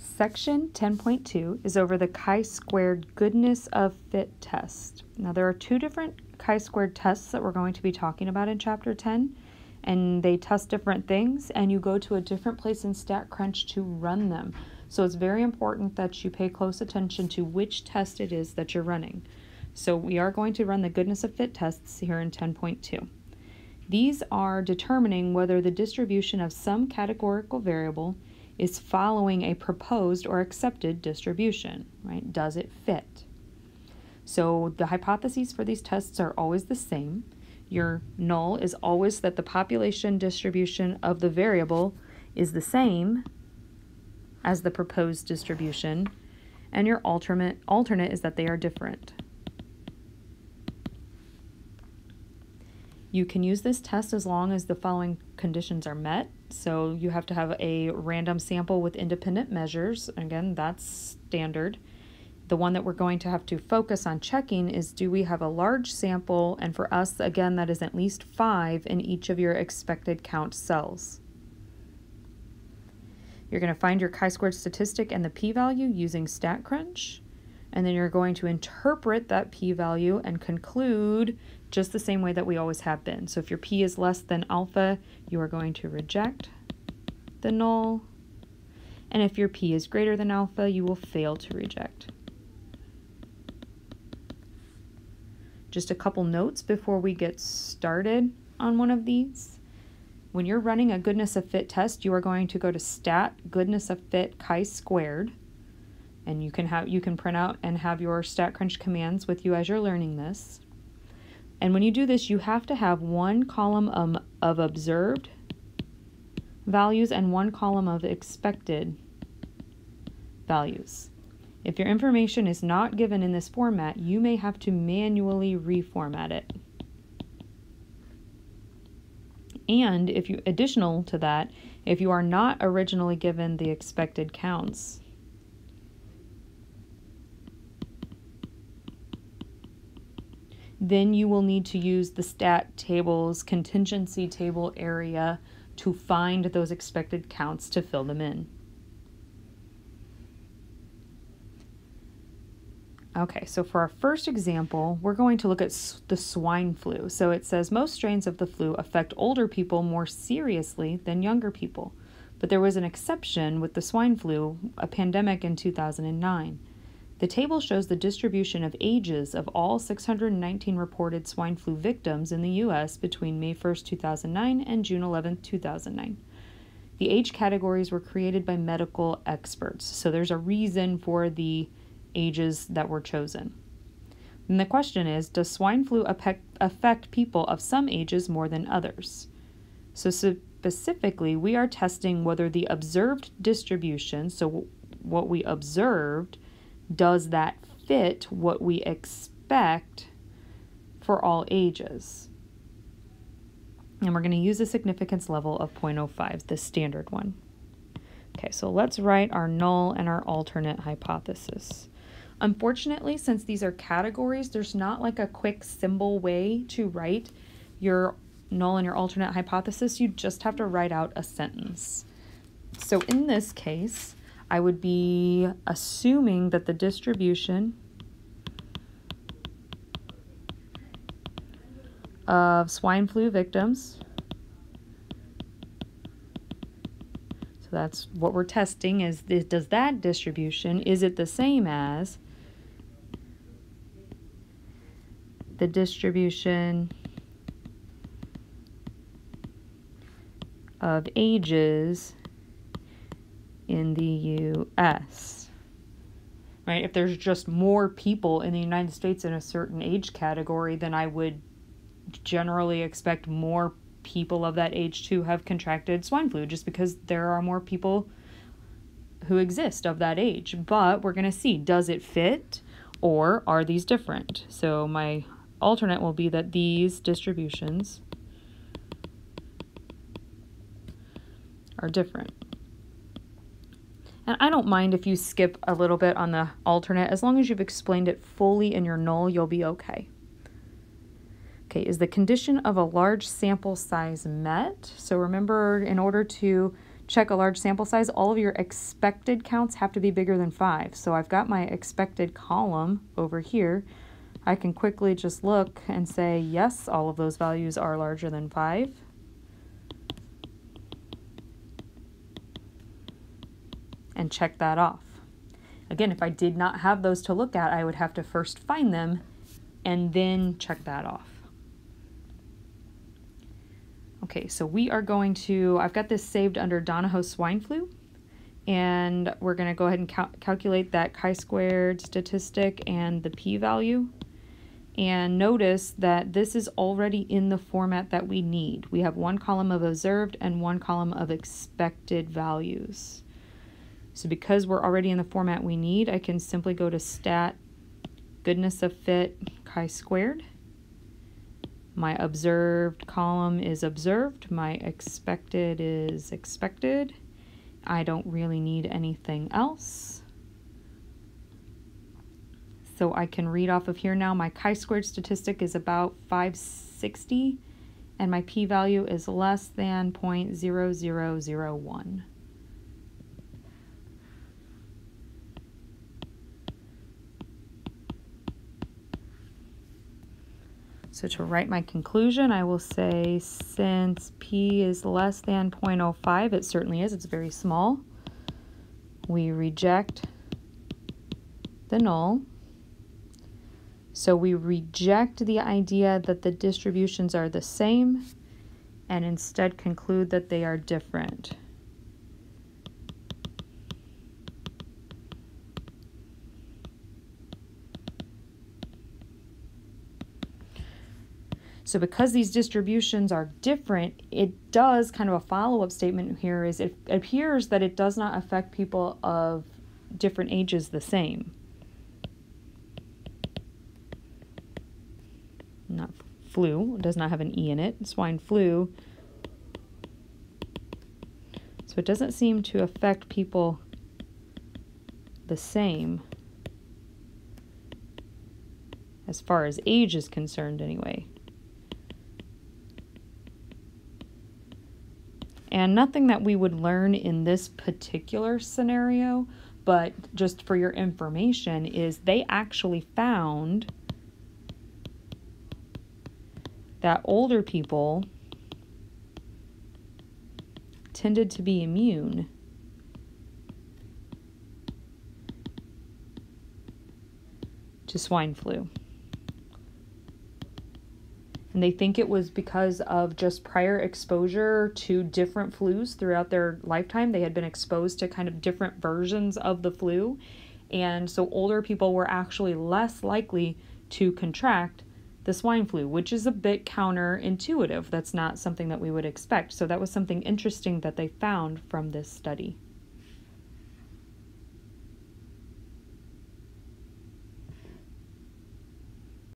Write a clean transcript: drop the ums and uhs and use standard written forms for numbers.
Section 10.2 is over the chi-squared goodness of fit test. Now there are two different chi-squared tests that we're going to be talking about in Chapter 10, and they test different things, and you go to a different place in StatCrunch to run them. So it's very important that you pay close attention to which test it is that you're running. So we are going to run the goodness of fit tests here in 10.2. These are determining whether the distribution of some categorical variable is following a proposed or accepted distribution, right? Does it fit? So the hypotheses for these tests are always the same. Your null is always that the population distribution of the variable is the same as the proposed distribution, and your alternate is that they are different. You can use this test as long as the following conditions are met. So you have to have a random sample with independent measures. Again, that's standard. The one that we're going to have to focus on checking is, do we have a large sample? And for us, again, that is at least 5 in each of your expected count cells. You're going to find your chi-squared statistic and the p-value using StatCrunch. And then you're going to interpret that p-value and conclude just the same way that we always have been. So if your p is less than alpha, you are going to reject the null. And if your p is greater than alpha, you will fail to reject. Just a couple notes before we get started on one of these. When you're running a goodness of fit test, you are going to go to stat goodness of fit chi-squared. And you can print out and have your StatCrunch commands with you as you're learning this. And when you do this, you have to have one column of observed values and one column of expected values. If your information is not given in this format, you may have to manually reformat it. And additional to that, if you are not originally given the expected counts, then you will need to use the stat table's contingency table area to find those expected counts to fill them in. Okay, so for our first example, we're going to look at the swine flu. So it says most strains of the flu affect older people more seriously than younger people. But there was an exception with the swine flu, a pandemic in 2009. The table shows the distribution of ages of all 619 reported swine flu victims in the U.S. between May 1, 2009 and June 11, 2009. The age categories were created by medical experts, so there's a reason for the ages that were chosen. And the question is, does swine flu affect people of some ages more than others? So specifically, we are testing whether the observed distribution, so what we observed, does that fit what we expect for all ages? And we're going to use a significance level of 0.05, the standard one. Okay, so let's write our null and our alternate hypothesis. Unfortunately, since these are categories, there's not like a quick symbol way to write your null and your alternate hypothesis. You just have to write out a sentence. So in this case, I would be assuming that the distribution of swine flu victims, so that's what we're testing, is does that distribution, is it the same as the distribution of ages in the U.S., right? If there's just more people in the United States in a certain age category, then I would generally expect more people of that age to have contracted swine flu, just because there are more people who exist of that age. But we're going to see, does it fit or are these different? So my alternate will be that these distributions are different. And I don't mind if you skip a little bit on the alternate. As long as you've explained it fully in your null, you'll be okay. Okay, is the condition of a large sample size met? So remember, in order to check a large sample size, all of your expected counts have to be bigger than 5. So I've got my expected column over here. I can quickly just look and say, yes, all of those values are larger than 5. And check that off. Again, if I did not have those to look at, I would have to first find them and then check that off. Okay, so we are going to, I've got this saved under Donahoe swine flu, and we're going to go ahead and calculate that chi-squared statistic and the p-value. And notice that this is already in the format that we need. We have one column of observed and one column of expected values. So because we're already in the format we need, I can simply go to stat goodness of fit chi-squared. My observed column is observed. My expected is expected. I don't really need anything else. So I can read off of here now. My chi-squared statistic is about 560, and my p-value is less than 0.0001. So to write my conclusion, I will say since p is less than 0.05, it certainly is, it's very small, we reject the null. So we reject the idea that the distributions are the same and instead conclude that they are different. So because these distributions are different, it does kind of a follow-up statement here is it appears that it does not affect people of different ages the same. Not flu, it does not have an E in it, swine flu. So it doesn't seem to affect people the same as far as age is concerned anyway. And nothing that we would learn in this particular scenario, but just for your information, is they actually found that older people tended to be immune to swine flu. And they think it was because of just prior exposure to different flus throughout their lifetime. They had been exposed to kind of different versions of the flu. And so older people were actually less likely to contract the swine flu, which is a bit counterintuitive. That's not something that we would expect. So that was something interesting that they found from this study.